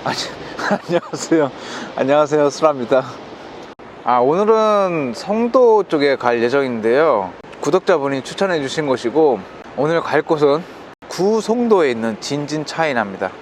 아니, 안녕하세요. 안녕하세요. 수라입니다. 오늘은 성도 쪽에 갈 예정인데요. 구독자분이 추천해 주신 곳이고, 오늘 갈 곳은 구송도에 있는 진진차이나입니다.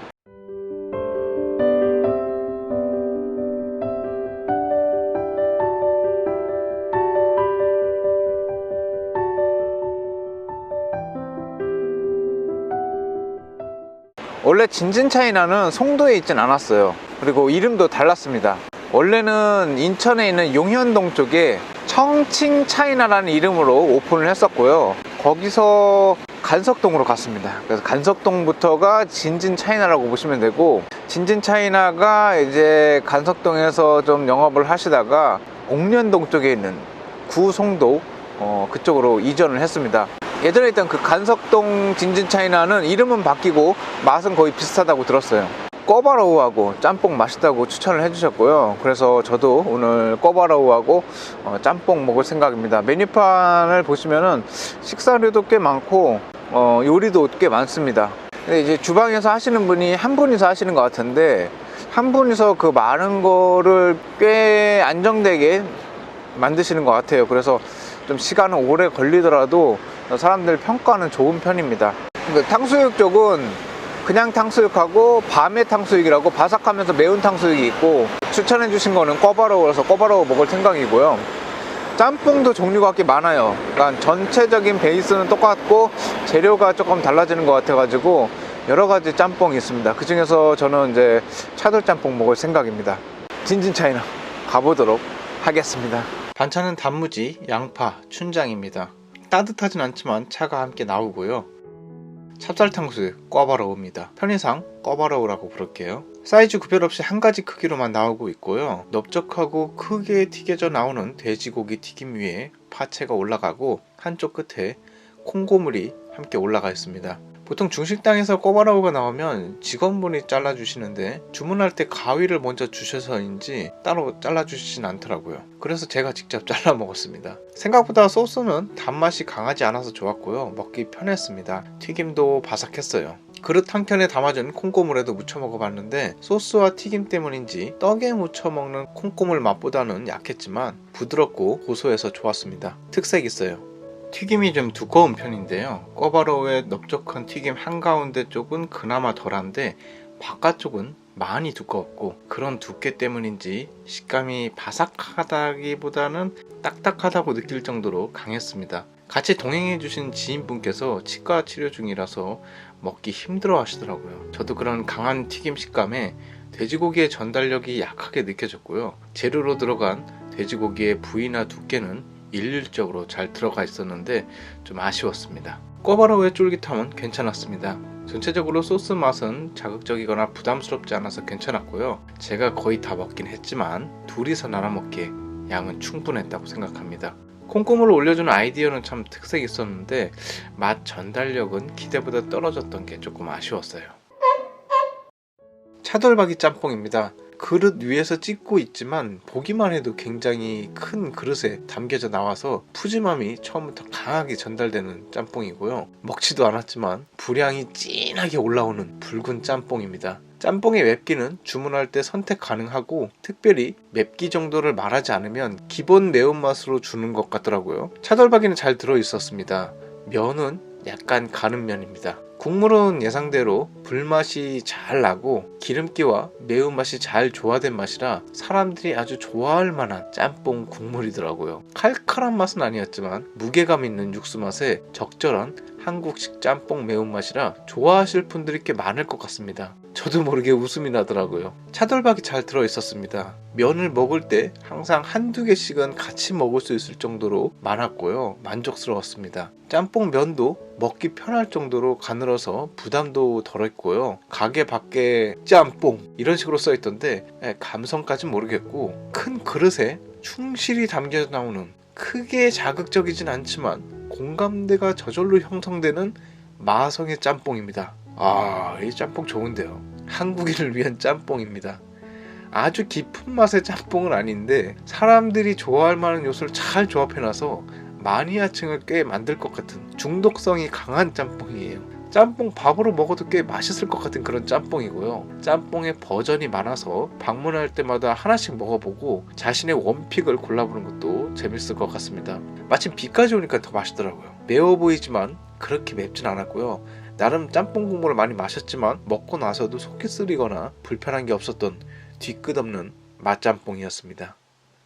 원래 진진차이나는 송도에 있진 않았어요. 그리고 이름도 달랐습니다. 원래는 인천에 있는 용현동 쪽에 청칭차이나라는 이름으로 오픈을 했었고요. 거기서 간석동으로 갔습니다. 그래서 간석동부터가 진진차이나라고 보시면 되고, 진진차이나가 이제 간석동에서 좀 영업을 하시다가 옥련동 쪽에 있는 구송도 그쪽으로 이전을 했습니다. 예전에 있던 그 간석동 진진차이나는 이름은 바뀌고 맛은 거의 비슷하다고 들었어요. 꿔바로우하고 짬뽕 맛있다고 추천을 해주셨고요. 그래서 저도 오늘 꿔바로우하고 짬뽕 먹을 생각입니다. 메뉴판을 보시면은 식사류도 꽤 많고 요리도 꽤 많습니다. 근데 이제 주방에서 하시는 분이 한 분이서 하시는 것 같은데, 한 분이서 그 많은 거를 꽤 안정되게 만드시는 것 같아요. 그래서 좀 시간은 오래 걸리더라도 사람들 평가는 좋은 편입니다. 탕수육 쪽은 그냥 탕수육하고 밤의 탕수육이라고 바삭하면서 매운 탕수육이 있고, 추천해 주신 거는 꿔바로우라서 꿔바로우 먹을 생각이고요. 짬뽕도 종류가 꽤 많아요. 그러니까 전체적인 베이스는 똑같고 재료가 조금 달라지는 것 같아가지고 여러 가지 짬뽕이 있습니다. 그 중에서 저는 이제 차돌짬뽕 먹을 생각입니다. 진진차이나 가보도록 하겠습니다. 반찬은 단무지, 양파, 춘장입니다. 따뜻하진 않지만 차가 함께 나오고요. 찹쌀탕수육 꿔바로우입니다. 편의상 꿔바로우라고 부를게요. 사이즈 구별 없이 한 가지 크기로만 나오고 있고요. 넓적하고 크게 튀겨져 나오는 돼지고기 튀김 위에 파채가 올라가고, 한쪽 끝에 콩고물이 함께 올라가 있습니다. 보통 중식당에서 꿔바로우가 나오면 직원분이 잘라주시는데, 주문할 때 가위를 먼저 주셔서인지 따로 잘라주시진 않더라고요. 그래서 제가 직접 잘라 먹었습니다. 생각보다 소스는 단맛이 강하지 않아서 좋았고요. 먹기 편했습니다. 튀김도 바삭했어요. 그릇 한 켠에 담아준 콩고물에도 무쳐 먹어봤는데, 소스와 튀김 때문인지 떡에 무쳐 먹는 콩고물 맛보다는 약했지만 부드럽고 고소해서 좋았습니다. 특색 있어요. 튀김이 좀 두꺼운 편인데요. 꿔바로우의 넓적한 튀김 한가운데 쪽은 그나마 덜한데 바깥쪽은 많이 두꺼웠고, 그런 두께 때문인지 식감이 바삭하다기보다는 딱딱하다고 느낄 정도로 강했습니다. 같이 동행해 주신 지인분께서 치과 치료 중이라서 먹기 힘들어 하시더라고요. 저도 그런 강한 튀김 식감에 돼지고기의 전달력이 약하게 느껴졌고요. 재료로 들어간 돼지고기의 부위나 두께는 일률적으로 잘 들어가 있었는데 좀 아쉬웠습니다. 꿔바로우의 쫄깃함은 괜찮았습니다. 전체적으로 소스 맛은 자극적이거나 부담스럽지 않아서 괜찮았고요. 제가 거의 다 먹긴 했지만 둘이서 나눠 먹기에 양은 충분했다고 생각합니다. 콩고물을 올려주는 아이디어는 참 특색 있었는데 맛 전달력은 기대보다 떨어졌던 게 조금 아쉬웠어요. 차돌박이 짬뽕입니다. 그릇 위에서 찍고 있지만 보기만 해도 굉장히 큰 그릇에 담겨져 나와서 푸짐함이 처음부터 강하게 전달되는 짬뽕이고요. 먹지도 않았지만 분량이 진하게 올라오는 붉은 짬뽕입니다. 짬뽕의 맵기는 주문할 때 선택 가능하고, 특별히 맵기 정도를 말하지 않으면 기본 매운맛으로 주는 것 같더라고요. 차돌박이는 잘 들어있었습니다. 면은 약간 가는 면입니다. 국물은 예상대로 불맛이 잘 나고 기름기와 매운맛이 잘 조화된 맛이라 사람들이 아주 좋아할 만한 짬뽕 국물이더라고요. 칼칼한 맛은 아니었지만 무게감 있는 육수 맛에 적절한 한국식 짬뽕 매운맛이라 좋아하실 분들이 꽤 많을 것 같습니다. 저도 모르게 웃음이 나더라고요. 차돌박이 잘 들어있었습니다. 면을 먹을 때 항상 한두 개씩은 같이 먹을 수 있을 정도로 많았고요. 만족스러웠습니다. 짬뽕 면도 먹기 편할 정도로 가늘어서 부담도 덜했고요. 가게 밖에 짬뽕 이런 식으로 써있던데 감성까진 모르겠고, 큰 그릇에 충실히 담겨 나오는 크게 자극적이진 않지만 공감대가 저절로 형성되는 마성의 짬뽕입니다. 이 짬뽕 좋은데요. 한국인을 위한 짬뽕입니다. 아주 깊은 맛의 짬뽕은 아닌데 사람들이 좋아할 만한 요소를 잘 조합해놔서 마니아층을 꽤 만들 것 같은 중독성이 강한 짬뽕이에요. 짬뽕 밥으로 먹어도 꽤 맛있을 것 같은 그런 짬뽕이고요. 짬뽕의 버전이 많아서 방문할 때마다 하나씩 먹어보고 자신의 원픽을 골라보는 것도 재밌을 것 같습니다. 마침 비까지 오니까 더 맛있더라고요. 매워 보이지만 그렇게 맵진 않았고요. 나름 짬뽕 국물을 많이 마셨지만 먹고 나서도 속이 쓰리거나 불편한 게 없었던 뒤끝없는 맛짬뽕이었습니다.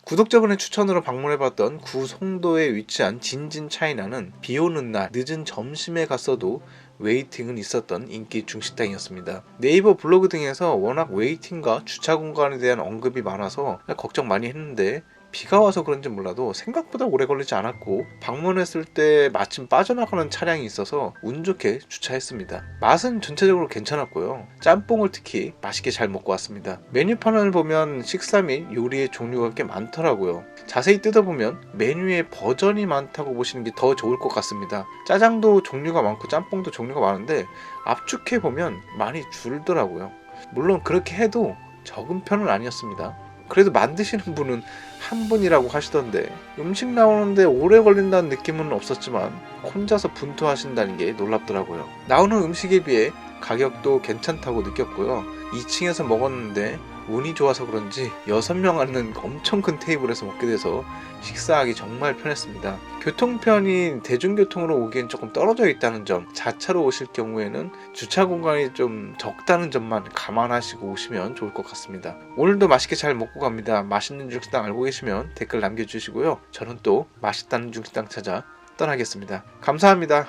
구독자분의 추천으로 방문해봤던 구 송도에 위치한 진진 차이나는 비 오는 날 늦은 점심에 갔어도 웨이팅은 있었던 인기 중식당이었습니다. 네이버 블로그 등에서 워낙 웨이팅과 주차 공간에 대한 언급이 많아서 걱정 많이 했는데 비가 와서 그런지 몰라도 생각보다 오래 걸리지 않았고 방문했을 때 마침 빠져나가는 차량이 있어서 운 좋게 주차했습니다. 맛은 전체적으로 괜찮았고요. 짬뽕을 특히 맛있게 잘 먹고 왔습니다. 메뉴판을 보면 식사 및 요리의 종류가 꽤 많더라고요. 자세히 뜯어보면 메뉴의 버전이 많다고 보시는 게 더 좋을 것 같습니다. 짜장도 종류가 많고 짬뽕도 종류가 많은데 압축해보면 많이 줄더라고요. 물론 그렇게 해도 적은 편은 아니었습니다. 그래도 만드시는 분은 한 분이라고 하시던데 음식 나오는데 오래 걸린다는 느낌은 없었지만 혼자서 분투하신다는 게 놀랍더라고요. 나오는 음식에 비해 가격도 괜찮다고 느꼈고요. 2층에서 먹었는데 운이 좋아서 그런지 6명 앉는 엄청 큰 테이블에서 먹게 돼서 식사하기 정말 편했습니다. 교통편이 대중교통으로 오기엔 조금 떨어져 있다는 점, 자차로 오실 경우에는 주차 공간이 좀 적다는 점만 감안하시고 오시면 좋을 것 같습니다. 오늘도 맛있게 잘 먹고 갑니다. 맛있는 중식당 알고 계시면 댓글 남겨주시고요. 저는 또 맛있다는 중식당 찾아 떠나겠습니다. 감사합니다.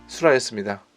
수라였습니다.